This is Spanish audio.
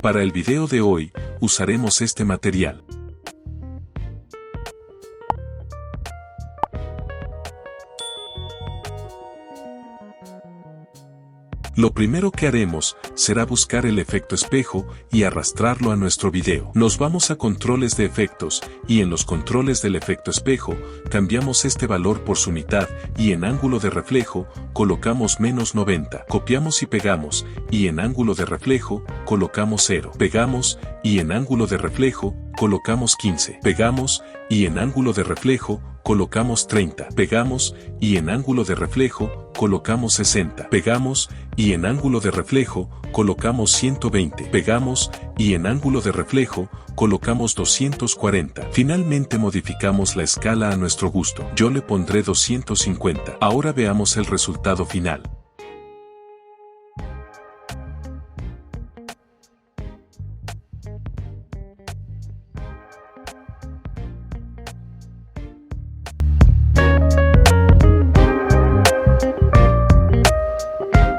Para el video de hoy, usaremos este material. Lo primero que haremos será buscar el efecto espejo y arrastrarlo a nuestro video. Nos vamos a controles de efectos y en los controles del efecto espejo cambiamos este valor por su mitad y en ángulo de reflejo colocamos -90. Copiamos y pegamos y en ángulo de reflejo colocamos 0. Pegamos y en ángulo de reflejo colocamos 15. Pegamos y en ángulo de reflejo colocamos 30. Pegamos y en ángulo de reflejo colocamos 60. Pegamos y en ángulo de reflejo colocamos 120. Pegamos y en ángulo de reflejo colocamos 240. Finalmente modificamos la escala a nuestro gusto. Yo le pondré 250. Ahora veamos el resultado final.